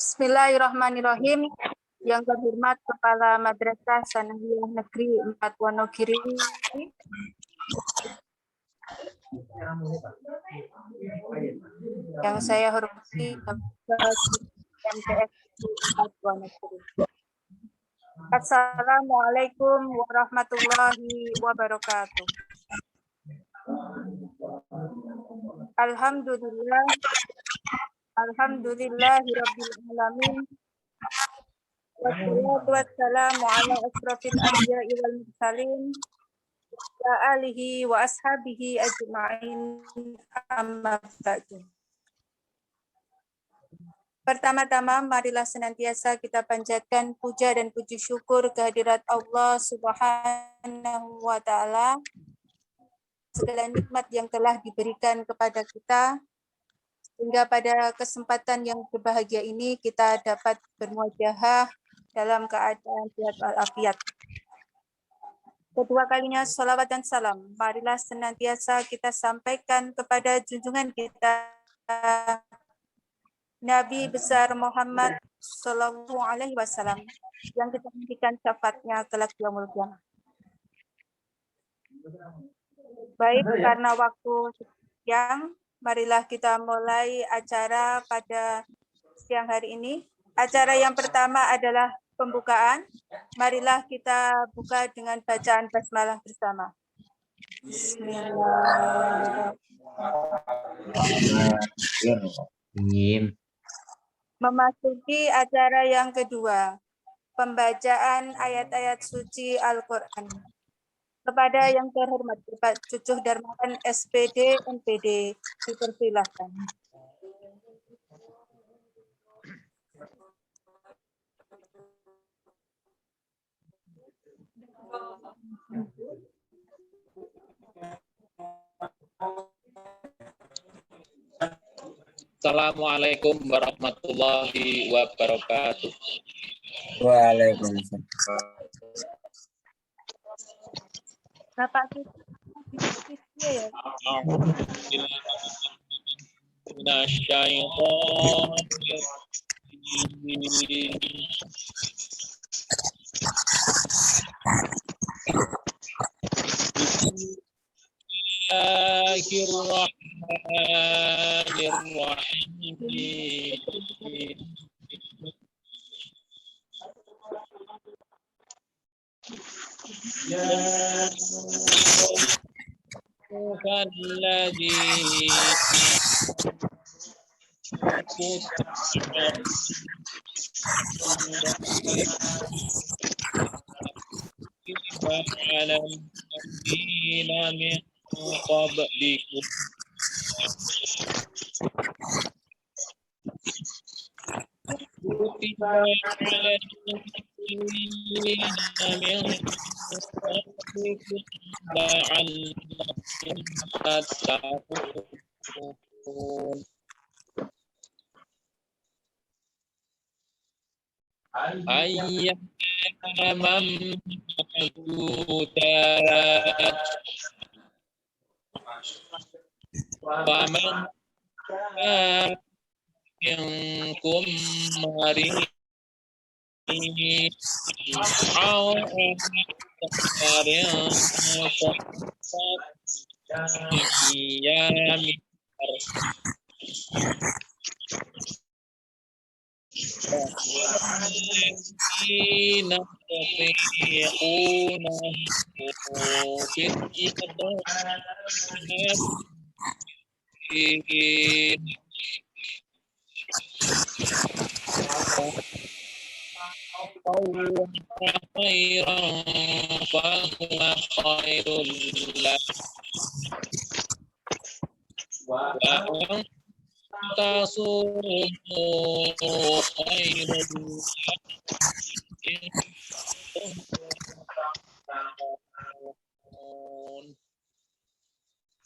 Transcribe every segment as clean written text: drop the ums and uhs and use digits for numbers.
Bismillahirrahmanirrahim. Yang terhormat Kepala Madrasah Sanawiyah Negeri 4 Wonogiri, yang saya hormati MTS 4 Wonogiri. Assalamualaikum warahmatullahi wabarakatuh. Alhamdulillahirabbil alamin. Wassalatu wassalamu ala asrofil anbiya'i wal mursalin wa alihi wa ashabihi ajma'in, amma ba'du. Pertama-tama marilah senantiasa kita panjatkan puja dan puji syukur kehadirat Allah Subhanahu wa taala segala nikmat yang telah diberikan kepada kita, sehingga pada kesempatan yang berbahagia ini kita dapat bermuajahah dalam keadaan sehat walafiat. Kedua kalinya sholawat dan salam marilah senantiasa kita sampaikan kepada junjungan kita Nabi besar Muhammad Sallallahu Alaihi Wasallam yang kita nantikan syafaatnya kelak yaumul qiyamah. Baik, karena waktu siang, marilah kita mulai acara pada siang hari ini. Acara yang pertama adalah pembukaan. Marilah kita buka dengan bacaan basmalah bersama. Bismillahirrahmanirrahim. Memasuki acara yang kedua, pembacaan ayat-ayat suci Al-Quran. Kepada yang terhormat Bapak Cucuh Darmawan SPD NPD, dipersilahkan. Assalamualaikum warahmatullahi wabarakatuh. Waalaikumsalam. Bapak ya. Minkum marid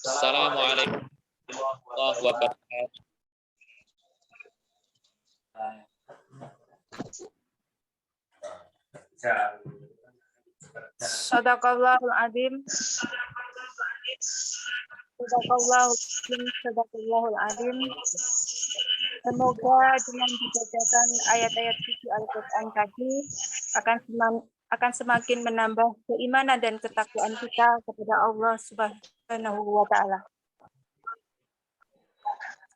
Assalamualaikum warahmatullahi wabarakatuh. Sadaqallahul azim. Sadaqallahul azim. Semoga dengan dibacakan ayat-ayat suci Al-Quran tadi akan semakin menambah keimanan dan ketakwaan kita kepada Allah Subhanahu wa Ta'ala.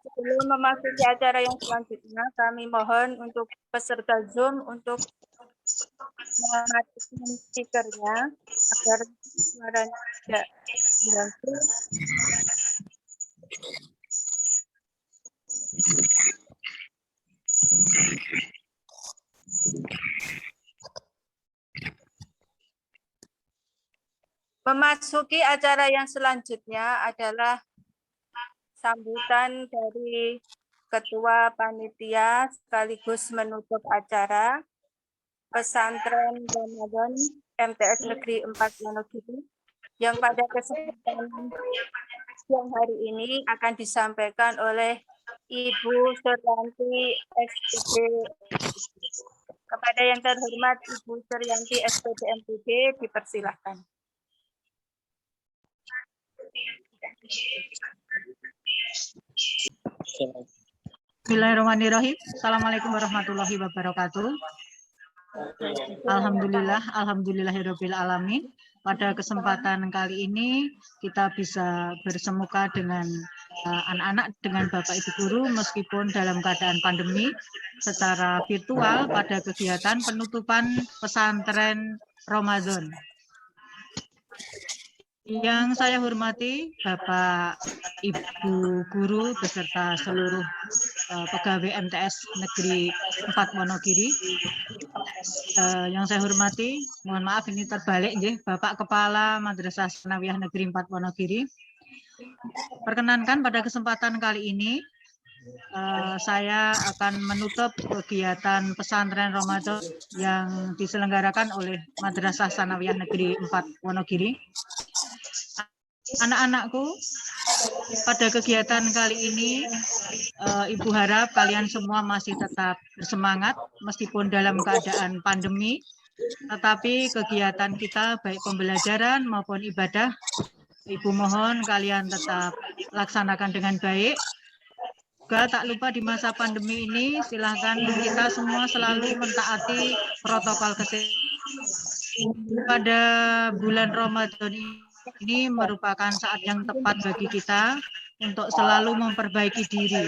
Sebelum memasuki acara yang selanjutnya, kami mohon untuk peserta Zoom untuk mematikan speakernya agar suaranya tidak mengganggu. Memasuki acara yang selanjutnya adalah sambutan dari Ketua Panitia sekaligus menutup acara Pesantren Ramadan MTS Negeri 4 Wonogiri yang pada kesempatan siang hari ini akan disampaikan oleh Ibu Suryanti SPD. Kepada yang terhormat Ibu Suryanti SPD MPD dipersilahkan. Bismillahirrahmanirrahim. Assalamualaikum warahmatullahi wabarakatuh. Alhamdulillahirabbil alamin. Pada kesempatan kali ini kita bisa bersemuka dengan anak-anak, dengan Bapak Ibu guru meskipun dalam keadaan pandemi secara virtual pada kegiatan penutupan pesantren Ramadan. Yang saya hormati Bapak Ibu guru beserta seluruh pegawai MTS Negeri 4 Wonogiri. Yang saya hormati, mohon maaf ini terbalik nggih, Bapak Kepala Madrasah Tsanawiyah Negeri 4 Wonogiri. Perkenankan pada kesempatan kali ini saya akan menutup kegiatan pesantren Ramadan yang diselenggarakan oleh Madrasah Tsanawiyah Negeri 4 Wonogiri. Anak-anakku, pada kegiatan kali ini, Ibu harap kalian semua masih tetap bersemangat meskipun dalam keadaan pandemi, tetapi kegiatan kita baik pembelajaran maupun ibadah, Ibu mohon kalian tetap laksanakan dengan baik. Juga tak lupa di masa pandemi ini, silakan kita semua selalu mentaati protokol kesehatan. Pada bulan Ramadan ini merupakan saat yang tepat bagi kita untuk selalu memperbaiki diri.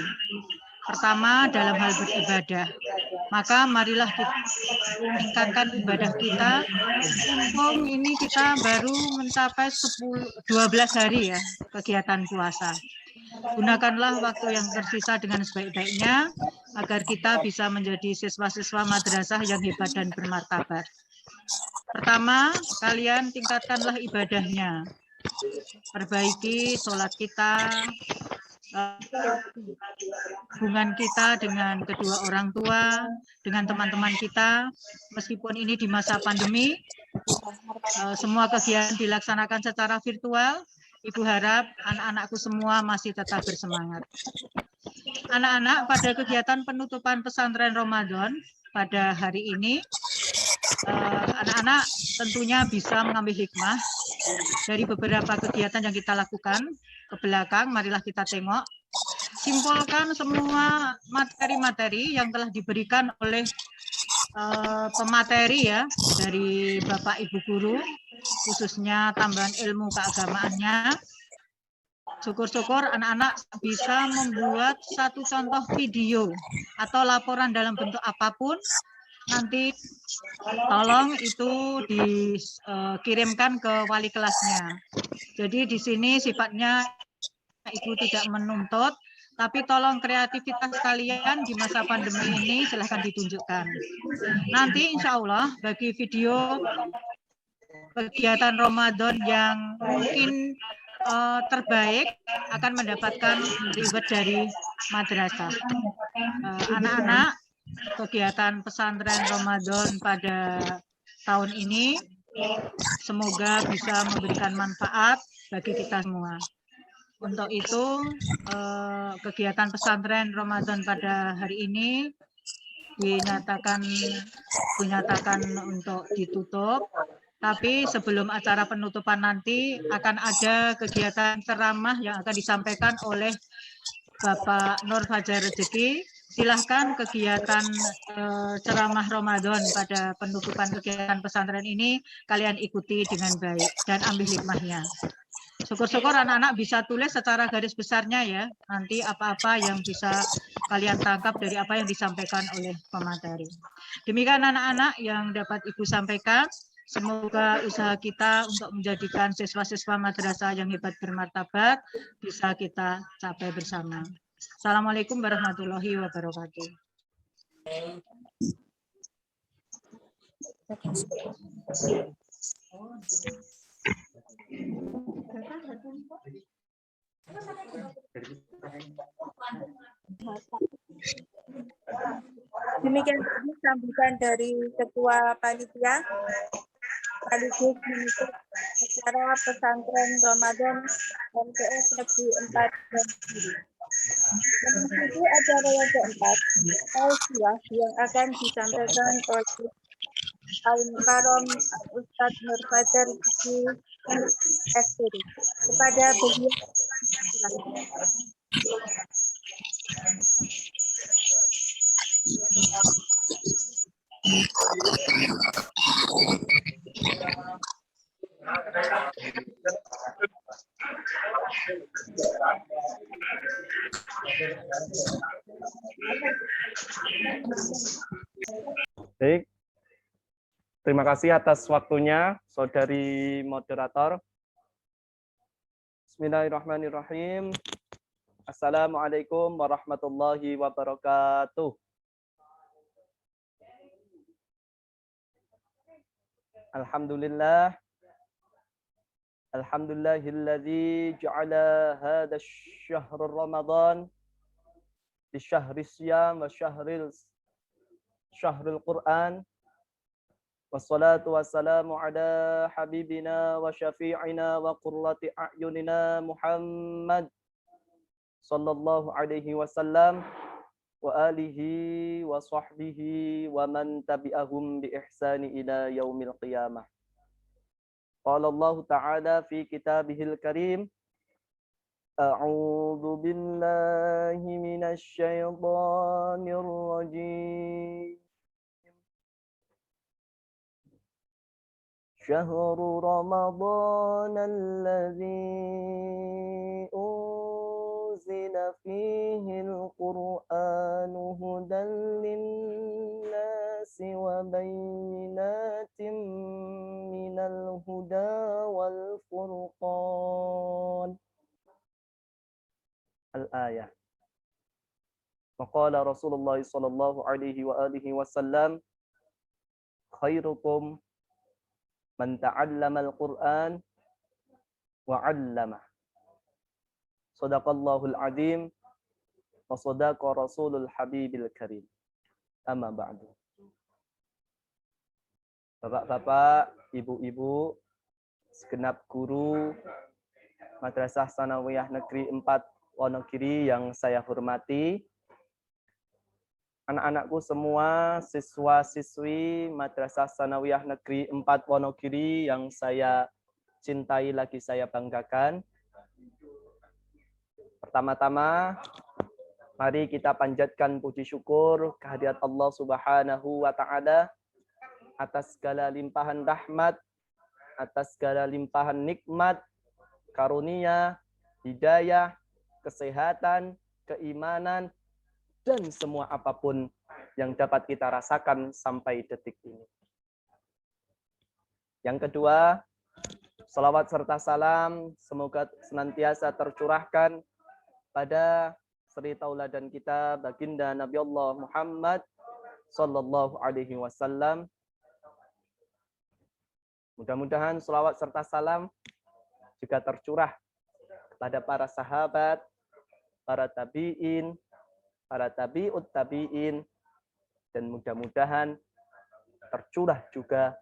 Pertama, dalam hal beribadah. Maka marilah kita tingkatkan ibadah kita. Mumpung ini kita baru mencapai 12 hari ya kegiatan puasa. Gunakanlah waktu yang tersisa dengan sebaik-baiknya agar kita bisa menjadi siswa-siswa madrasah yang hebat dan bermartabat. Pertama, kalian tingkatkanlah ibadahnya. Perbaiki sholat kita, hubungan kita dengan kedua orang tua, dengan teman-teman kita. Meskipun ini di masa pandemi, semua kegiatan dilaksanakan secara virtual. Ibu harap anak-anakku semua masih tetap bersemangat. Anak-anak, pada kegiatan penutupan pesantren Ramadan pada hari ini, anak-anak tentunya bisa mengambil hikmah dari beberapa kegiatan yang kita lakukan. Ke belakang, marilah kita tengok. Simpulkan semua materi-materi yang telah diberikan oleh pemateri ya, dari Bapak Ibu guru, khususnya tambahan ilmu keagamaannya. Syukur-syukur anak-anak bisa membuat satu contoh video atau laporan dalam bentuk apapun. Nanti tolong itu dikirimkan ke wali kelasnya. Jadi di sini sifatnya Ibu tidak menuntut, tapi tolong kreativitas kalian di masa pandemi ini silahkan ditunjukkan. Nanti insya Allah bagi video kegiatan Ramadan yang mungkin terbaik akan mendapatkan reward dari madrasah. Anak-anak, kegiatan pesantren Ramadan pada tahun ini semoga bisa memberikan manfaat bagi kita semua. Untuk itu, kegiatan pesantren Ramadan pada hari ini dinyatakan untuk ditutup. Tapi sebelum acara penutupan nanti akan ada kegiatan ceramah yang akan disampaikan oleh Bapak Nur Fajar Rezeki Silahkan kegiatan ceramah Ramadan pada penutupan kegiatan pesantren ini kalian ikuti dengan baik dan ambil hikmahnya. Syukur-syukur anak-anak bisa tulis secara garis besarnya ya, nanti apa-apa yang bisa kalian tangkap dari apa yang disampaikan oleh pemateri. Demikian anak-anak yang dapat Ibu sampaikan. Semoga usaha kita untuk menjadikan siswa-siswa madrasah yang hebat bermartabat bisa kita capai bersama. Assalamualaikum warahmatullahi wabarakatuh. Demikian tadi sambutan dari Ketua Panitia sekaligus menutup acara pesantren Ramadan MTS Negeri 4 dan memasuki acara yang keempat, tausiah yang akan disampaikan oleh Al-Mukarram Ustadz Nur Fajar Diki SPD. Kepada beliau, silakan. Baik, terima kasih atas waktunya, Saudari Moderator. Bismillahirrahmanirrahim. Assalamualaikum warahmatullahi wabarakatuh. Alhamdulillah. Alhamdulillahilladzi ja'ala hadha syahr Ramadan di syahri siyam wa syahril Qur'an. Wassalatu wassalamu ala habibina wa syafi'ina wa qurrati a'yunina Muhammad sallallahu alaihi wasallam wa alihi wa sahbihi wa man tabi'ahum bi ihsani ila yaumil qiyamah. Qala Allah Ta'ala fi kitabihil karim, A'udzu billahi minasy syaithanir rajim. Syahrul Ramadan alladzi unzila fihi al-Qur'anu hudan lin-nasi wa bayyinatin minal huda wal furqan. Al-ayah. Maqala Rasulullah sallallahu alaihi wa alihi wasallam, khairukum man ta'allama al-Qur'an wa 'allama. Shadaqallahul azim wa shadaqa Rasulul Habibil Karim. Amma ba'du. Bapak-bapak, ibu-ibu, segenap guru Madrasah Tsanawiyah Negeri 4 Wonogiri yang saya hormati, anak-anakku semua, siswa-siswi Madrasah Tsanawiyah Negeri 4 Wonogiri yang saya cintai lagi saya banggakan. Pertama-tama, mari kita panjatkan puji syukur kehadirat Allah Subhanahu wa Ta'ala atas segala limpahan rahmat, atas segala limpahan nikmat, karunia, hidayah, kesehatan, keimanan, dan semua apapun yang dapat kita rasakan sampai detik ini. Yang kedua, salawat serta salam semoga senantiasa tercurahkan pada suri tauladan kita baginda Nabi Allah Muhammad sallallahu alaihi wasallam. Mudah-mudahan salawat serta salam juga tercurah kepada para sahabat, para tabi'in, para tabi'ut tabi'in, dan mudah-mudahan tercurah juga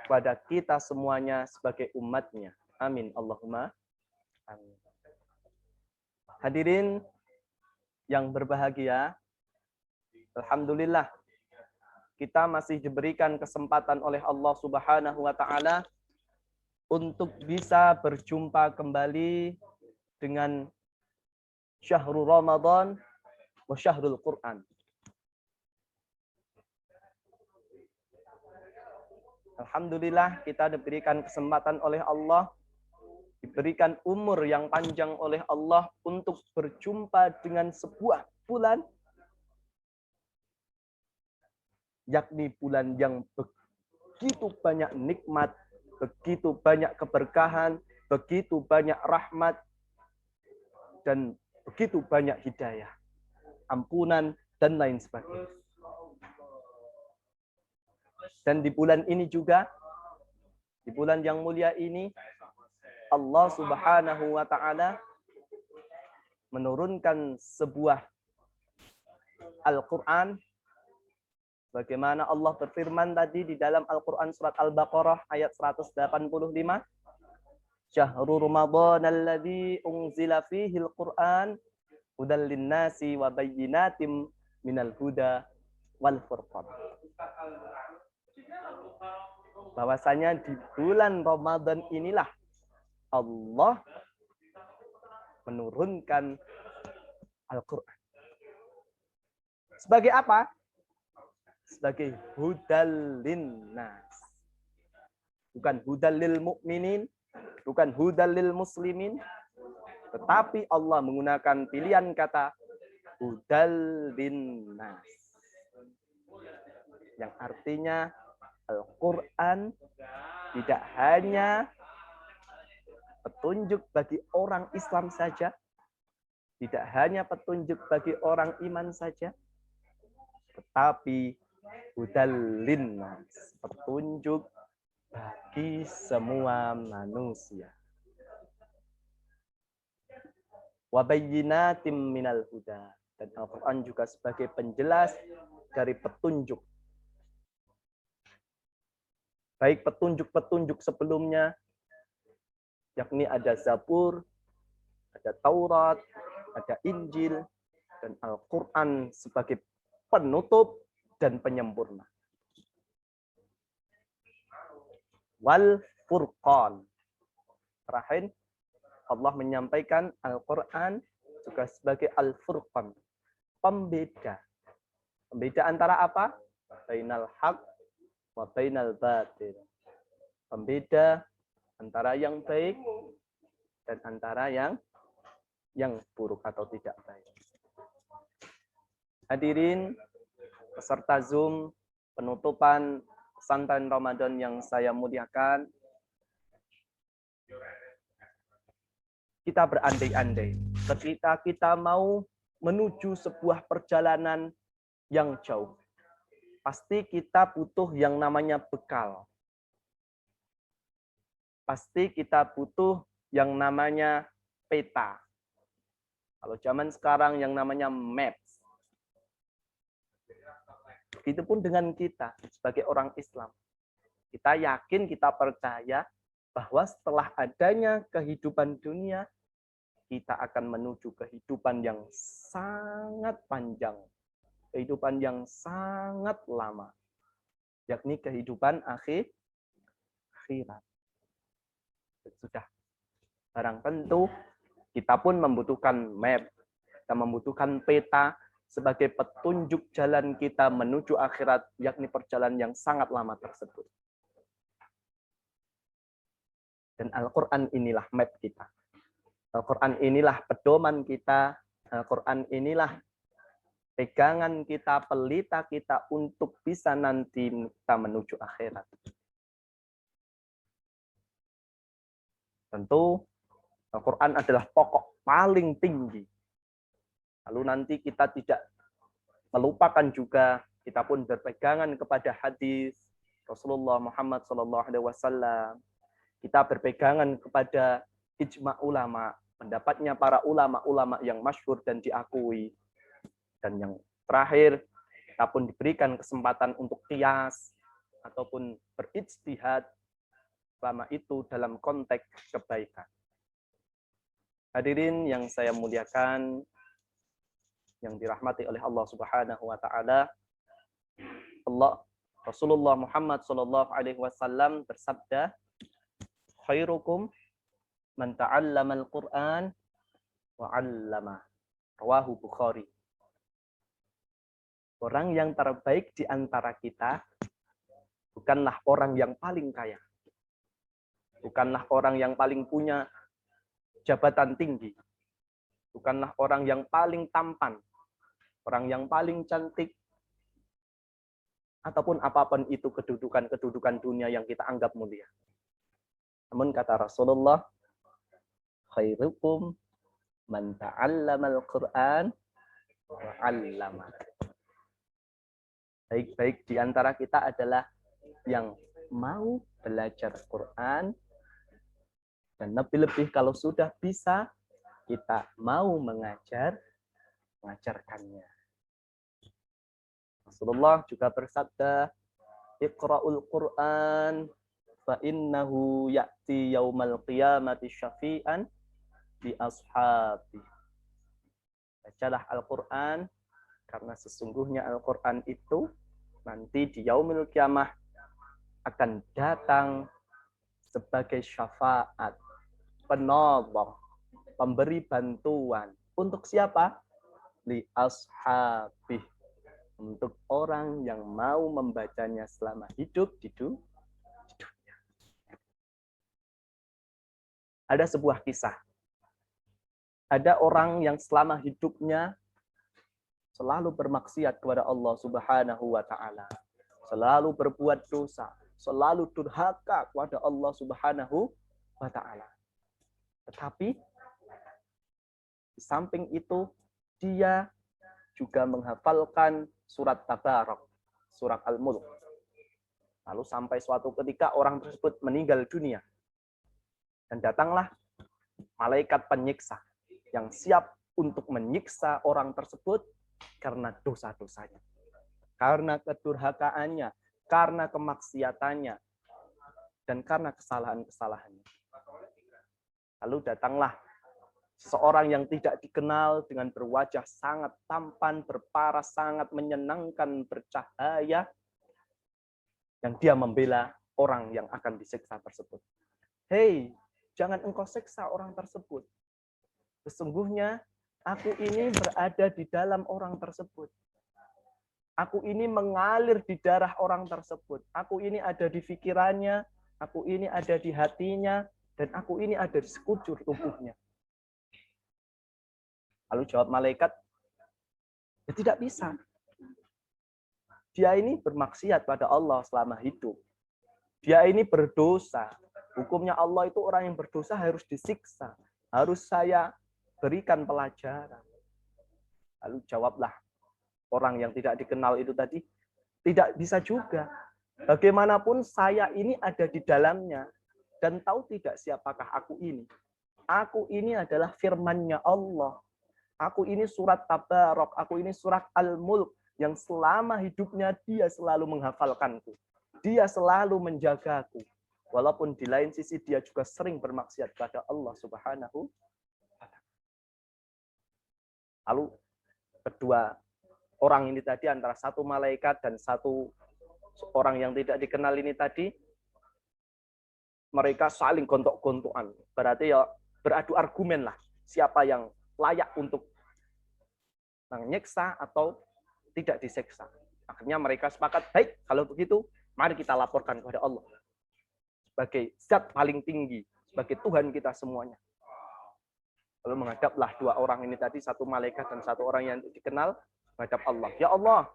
kepada kita semuanya sebagai umatnya. Amin. Allahumma amin. Hadirin yang berbahagia, alhamdulillah kita masih diberikan kesempatan oleh Allah Subhanahu wa Ta'ala untuk bisa berjumpa kembali dengan Syahrul Ramadan wa Syahrul Quran. Alhamdulillah kita diberikan kesempatan oleh Allah, diberikan umur yang panjang oleh Allah untuk berjumpa dengan sebuah bulan, yakni bulan yang begitu banyak nikmat, begitu banyak keberkahan, begitu banyak rahmat, dan begitu banyak hidayah, ampunan, dan lain sebagainya. Dan di bulan ini juga, di bulan yang mulia ini, Allah Subhanahu wa Ta'ala menurunkan sebuah Al-Quran, bagaimana Allah berfirman tadi di dalam Al-Quran surat Al-Baqarah ayat 185. Syahrul Ramadan alladzi unzila fihi al-Quran hudal linnasi wa bayyinatim minal huda wal furqan. Bahwasanya di bulan Ramadan inilah Allah menurunkan Al-Quran. Sebagai apa? Sebagai hudal linnas. Bukan hudal lil mu'minin, bukan hudal lil muslimin, tetapi Allah menggunakan pilihan kata hudal linnas. Yang artinya Al-Quran tidak hanya petunjuk bagi orang Islam saja, tidak hanya petunjuk bagi orang iman saja, tetapi hudal linnas, petunjuk bagi semua manusia. Wa bayyinatim minal huda, dan Al-Quran juga sebagai penjelas dari petunjuk. Baik petunjuk-petunjuk sebelumnya, yakni ada Zabur, ada Taurat, ada Injil, dan Al-Quran sebagai penutup dan penyempurna. Wal Furqan. Terakhir, Allah menyampaikan Al-Quran juga sebagai Al-Furqan, pembeda. Pembeda antara apa? Bainal haq wa bainal batil. Pembeda antara yang baik dan antara yang buruk atau tidak baik. Hadirin peserta Zoom penutupan pesantren Ramadan yang saya muliakan, kita berandai-andai ketika kita mau menuju sebuah perjalanan yang jauh. Pasti kita butuh yang namanya bekal. Pasti kita butuh yang namanya peta. Kalau zaman sekarang yang namanya maps. Begitupun dengan kita sebagai orang Islam. Kita yakin, kita percaya bahwa setelah adanya kehidupan dunia, kita akan menuju kehidupan yang sangat panjang. Kehidupan yang sangat lama, yakni kehidupan akhirat. Sudah barang tentu kita pun membutuhkan map, kita membutuhkan peta sebagai petunjuk jalan kita menuju akhirat, yakni perjalanan yang sangat lama tersebut. Dan Al-Quran inilah map kita. Al-Quran inilah pedoman kita. Al-Quran inilah pegangan kita, pelita kita untuk bisa nanti kita menuju akhirat. Tentu Al-Quran adalah pokok paling tinggi. Lalu nanti kita tidak melupakan juga, kita pun berpegangan kepada hadis Rasulullah Muhammad SAW. Kita berpegangan kepada ijma ulama, pendapatnya para ulama-ulama yang masyhur dan diakui. Dan yang terakhir, kita pun diberikan kesempatan untuk qiyas ataupun berijtihad, selama itu dalam konteks kebaikan. Hadirin yang saya muliakan, yang dirahmati oleh Allah Subhanahu wa Ta'ala, Rasulullah Muhammad SAW bersabda, khairukum man ta'allama al-Qur'an wa 'allama. Rawahu Bukhari. Orang yang terbaik di antara kita bukanlah orang yang paling kaya, bukanlah orang yang paling punya jabatan tinggi, bukanlah orang yang paling tampan, orang yang paling cantik, ataupun apapun itu kedudukan dunia yang kita anggap mulia. Namun kata Rasulullah, khairukum man ta'allamal Qur'an wa 'allama. Baik-baik di antara kita adalah yang mau belajar Quran, dan lebih-lebih kalau sudah bisa kita mau mengajarkannya. Rasulullah juga bersabda, Iqra'ul Qur'an fa innahu ya'ti yaumal qiyamati syafi'an di ashabi. Bacalah Al-Qur'an karena sesungguhnya Al-Qur'an itu nanti di yaumil qiyamah akan datang sebagai syafaat, penolong, pemberi bantuan. Untuk siapa? Li ashabih. Untuk orang yang mau membacanya selama hidup di dunia. Ada sebuah kisah. Ada orang yang selama hidupnya selalu bermaksiat kepada Allah Subhanahu wa taala. Selalu berbuat dosa, selalu durhaka kepada Allah Subhanahu wa taala. Tetapi di samping itu dia juga menghafalkan surat Tabarak, surat Al-Mulk. Lalu sampai suatu ketika orang tersebut meninggal dunia. Dan datanglah malaikat penyiksa yang siap untuk menyiksa orang tersebut karena dosa-dosanya, karena kedurhakaannya, karena kemaksiatannya, dan karena kesalahan-kesalahannya. Lalu datanglah seseorang yang tidak dikenal dengan berwajah sangat tampan, berparas, sangat menyenangkan, bercahaya, yang dia membela orang yang akan disiksa tersebut. Hei, jangan engkau siksa orang tersebut. Sesungguhnya aku ini berada di dalam orang tersebut. Aku ini mengalir di darah orang tersebut. Aku ini ada di pikirannya, aku ini ada di hatinya, dan aku ini ada di sekujur tubuhnya. Lalu jawab malaikat, ya tidak bisa. Dia ini bermaksiat pada Allah selama hidup. Dia ini berdosa. Hukumnya Allah itu orang yang berdosa harus disiksa. Harus saya berikan pelajaran. Lalu jawablah orang yang tidak dikenal itu tadi, tidak bisa juga. Bagaimanapun saya ini ada di dalamnya. Dan tahu tidak siapakah aku ini? Aku ini adalah firman-Nya Allah. Aku ini surat Tabarak, aku ini surat Al-Mulk, yang selama hidupnya dia selalu menghafalkanku. Dia selalu menjagaku. Walaupun di lain sisi dia juga sering bermaksiat kepada Allah Subhanahu. Lalu kedua orang ini tadi, antara satu malaikat dan satu orang yang tidak dikenal ini tadi, mereka saling gontok-gontokan. Berarti ya beradu argumen lah. Siapa yang layak untuk menyiksa atau tidak disiksa. Akhirnya mereka sepakat, baik kalau begitu, mari kita laporkan kepada Allah. Sebagai zat paling tinggi, sebagai Tuhan kita semuanya. Lalu menghadaplah dua orang ini tadi, satu malaikat dan satu orang yang dikenal, menghadap Allah. Ya Allah,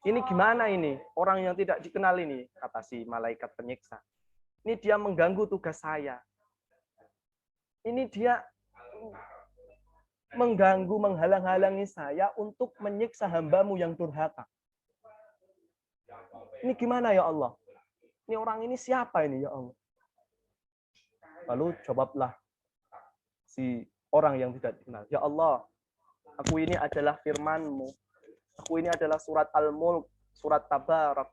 ini gimana ini? Orang yang tidak dikenal ini, kata si malaikat penyiksa. Ini dia mengganggu tugas saya. Ini dia mengganggu, menghalang-halangi saya untuk menyiksa hamba-Mu yang durhaka. Ini gimana ya Allah? Ini orang ini siapa ini ya Allah? Lalu jawablah si orang yang tidak dikenal. Ya Allah, aku ini adalah firman-Mu. Aku ini adalah surat Al-Mulk, surat Tabarak.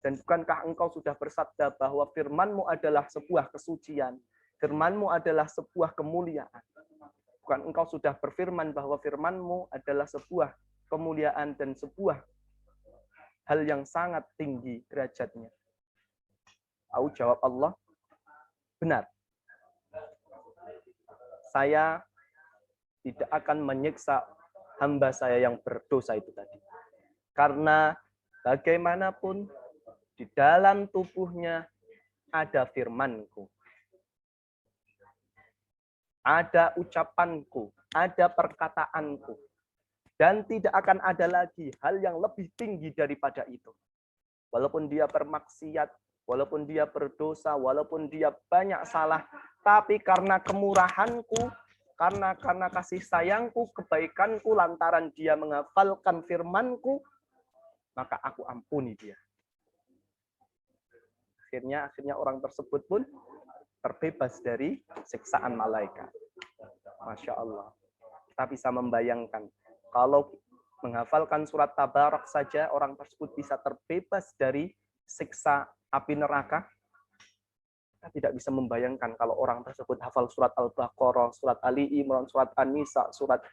Dan bukankah engkau sudah bersabda bahwa firman-Mu adalah sebuah kesucian. Firman-Mu adalah sebuah kemuliaan. Bukan engkau sudah berfirman bahwa firman-Mu adalah sebuah kemuliaan dan sebuah hal yang sangat tinggi derajatnya. Aku jawab Allah, benar. Saya tidak akan menyiksa hamba saya yang berdosa itu tadi. Karena bagaimanapun di dalam tubuhnya ada firman-Ku, ada ucapan-Ku, ada perkataan-Ku, dan tidak akan ada lagi hal yang lebih tinggi daripada itu. Walaupun dia bermaksiat, walaupun dia berdosa, walaupun dia banyak salah, tapi karena kemurahan-Ku, karena kasih sayang-Ku, kebaikan-Ku, lantaran dia menghafalkan firman-Ku, maka aku ampuni dia. Akhirnya orang tersebut pun terbebas dari siksaan malaikat. Masya Allah. Kita bisa membayangkan, kalau menghafalkan surat Tabarak saja, orang tersebut bisa terbebas dari siksa api neraka. Kita tidak bisa membayangkan kalau orang tersebut hafal surat Al-Baqarah, surat Ali Imran, surat An-Nisa, surat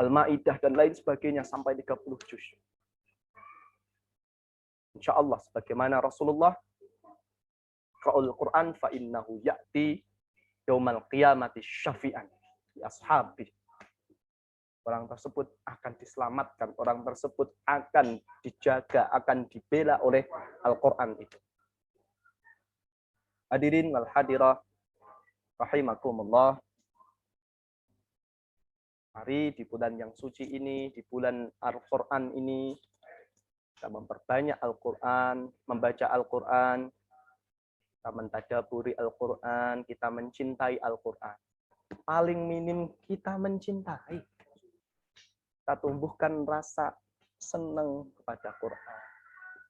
Al-Ma'idah, dan lain sebagainya sampai 30 juz. Insya Allah, sebagaimana Rasulullah Qura'ul Quran fa innahu ya'ti yaumal qiyamati syafi'an li ashabi. Orang tersebut akan diselamatkan, orang tersebut akan dijaga, akan dibela oleh Al-Quran itu. Hadirin wal hadirah rahimakumullah. Mari di bulan yang suci ini, di bulan Al-Quran ini, kita memperbanyak Al-Quran, membaca Al-Quran, kita mentadaburi Al-Quran, kita mencintai Al-Quran. Paling minim kita mencintai. Kita tumbuhkan rasa senang kepada Quran.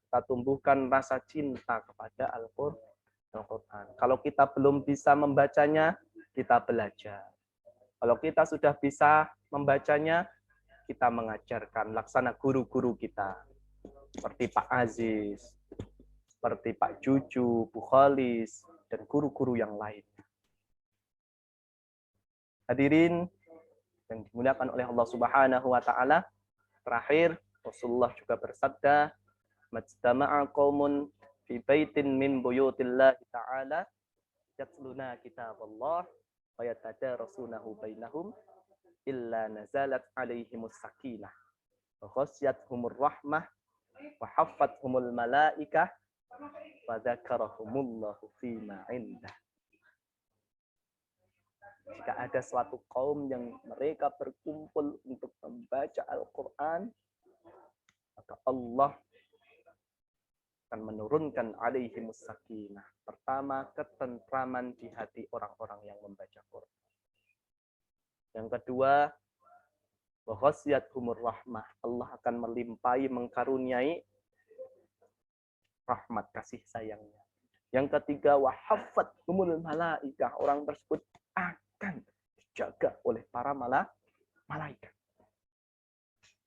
Kita tumbuhkan rasa cinta kepada Al-Quran. Kalau kita belum bisa membacanya, kita belajar. Kalau kita sudah bisa membacanya, kita mengajarkan laksana guru-guru kita. Seperti Pak Aziz, seperti Pak Juju, Bu Khalis, dan guru-guru yang lain. Hadirin yang dimuliakan oleh Allah Subhanahu wa taala, terakhir Rasulullah juga bersabda, "Majtama'a qaumun fi baitin min buyutillahi ta'ala yatluna kitaballah wa yatadarasunahu bainahum illa nazalat 'alaihimus sakinah wa ghasyiyatuhumur rahmah wa haffathumul malaikah wa dzakarahumullahu fima 'indah." Jika ada suatu kaum yang mereka berkumpul untuk membaca Al-Quran, maka Allah akan menurunkan alaihimus sakinah. Pertama, ketentraman di hati orang-orang yang membaca Quran. Yang kedua, wa ghasyiyatuhumur rahmah. Allah akan melimpahi, mengkaruniai rahmat kasih sayangnya. Yang ketiga, wa haffathumul malaikah. Orang tersebut akan dijaga oleh para malaikat.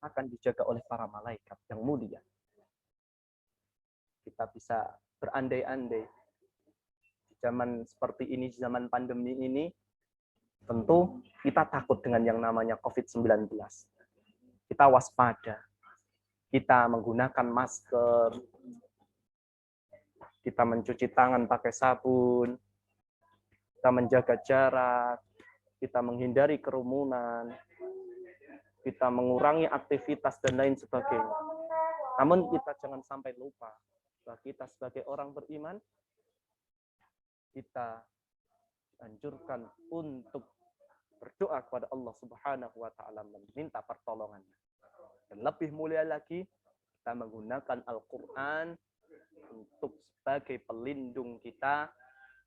Akan dijaga oleh para malaikat yang mulia. Kita bisa berandai-andai di zaman seperti ini, di zaman pandemi ini, tentu kita takut dengan yang namanya COVID-19. Kita waspada. Kita menggunakan masker. Kita mencuci tangan pakai sabun. Kita menjaga jarak. Kita menghindari kerumunan. Kita mengurangi aktivitas dan lain sebagainya. Namun kita jangan sampai lupa bahwa kita sebagai orang beriman, kita anjurkan untuk berdoa kepada Allah Subhanahu wa taala, meminta pertolongannya. Dan lebih mulia lagi, kita menggunakan Al-Qur'an untuk sebagai pelindung kita,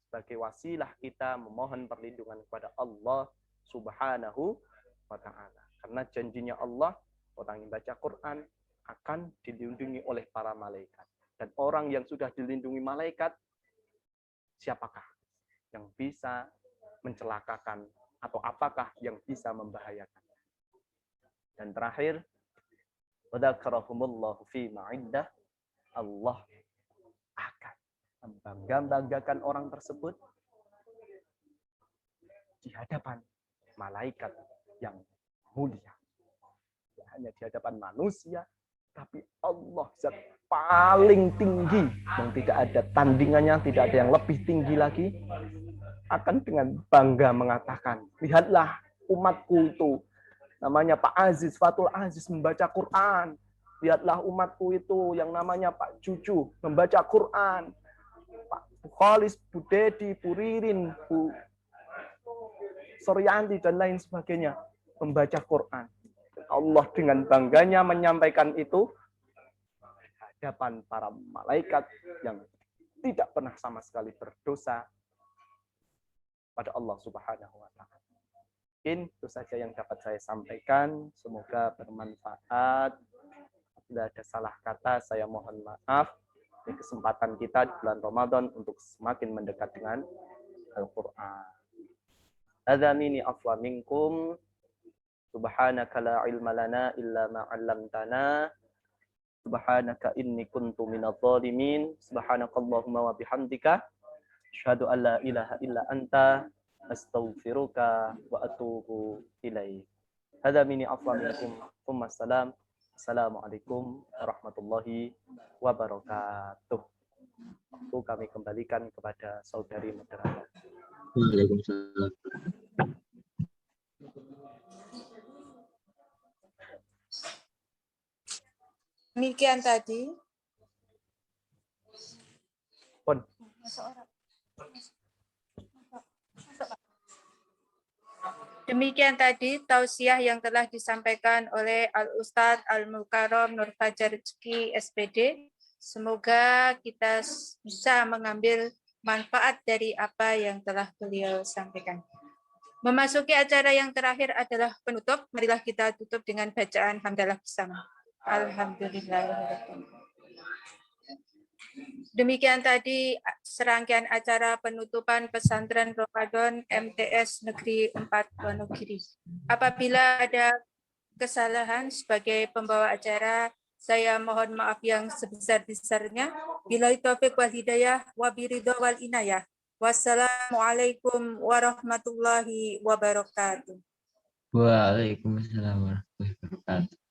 sebagai wasilah kita memohon perlindungan kepada Allah Subhanahu wa taala. Karena janjinya Allah, orang yang baca Quran akan dilindungi oleh para malaikat. Dan orang yang sudah dilindungi malaikat, siapakah yang bisa mencelakakan atau apakah yang bisa membahayakan? Dan terakhir, wadzakarahumullahu fi ma'iddah. Allah akan membangga-banggakan orang tersebut di hadapan malaikat yang mulia. Tidak hanya di hadapan manusia, tapi Allah zat paling tinggi yang tidak ada tandingannya, tidak ada yang lebih tinggi lagi, akan dengan bangga mengatakan, lihatlah umatku itu, namanya Pak Aziz, Fatul Aziz, membaca Quran. Lihatlah umatku itu yang namanya Pak Cucu membaca Quran. Pak Khalis, Bu Dedi, Bu Ririn, Bu Suryanti, dan lain sebagainya membaca Quran. Allah dengan bangganya menyampaikan itu di hadapan para malaikat yang tidak pernah sama sekali berdosa pada Allah Subhanahu wa taala. Mungkin itu saja yang dapat saya sampaikan. Semoga bermanfaat. Bila ada salah kata, saya mohon maaf. Ini kesempatan kita di bulan Ramadan untuk semakin mendekat dengan Al-Quran. Hadza minni afwa minkum. Subhanaka la ilma lana illa ma 'allamtana. Subhanaka inni kuntu minadh dhalimin. Subhanakallahumma wa bihamdika asyhadu an la ilaha illa anta astaghfiruka wa atubu ilaik. Hadza minni afwa minkum. Wassalam. Assalamualaikum warahmatullahi wabarakatuh. Waktu kami kembalikan kepada saudari moderator. Waalaikumsalam. Demikian tadi. Pon. Demikian tadi tausiah yang telah disampaikan oleh Al-Ustadz Al-Mukarram Nur Fajar Rezeki SPD. Semoga kita bisa mengambil manfaat dari apa yang telah beliau sampaikan. Memasuki acara yang terakhir adalah penutup. Marilah kita tutup dengan bacaan hamdalah bersama. Alhamdulillahirrahmanirrahim. Demikian tadi serangkaian acara penutupan pesantren Ramadan MTS Negeri 4 Wonogiri. Apabila ada kesalahan sebagai pembawa acara, saya mohon maaf yang sebesar-besarnya. Billahi taufiq wal hidayah wa biridho wal inayah. Wassalamualaikum warahmatullahi wabarakatuh. Waalaikumsalam warahmatullahi wabarakatuh.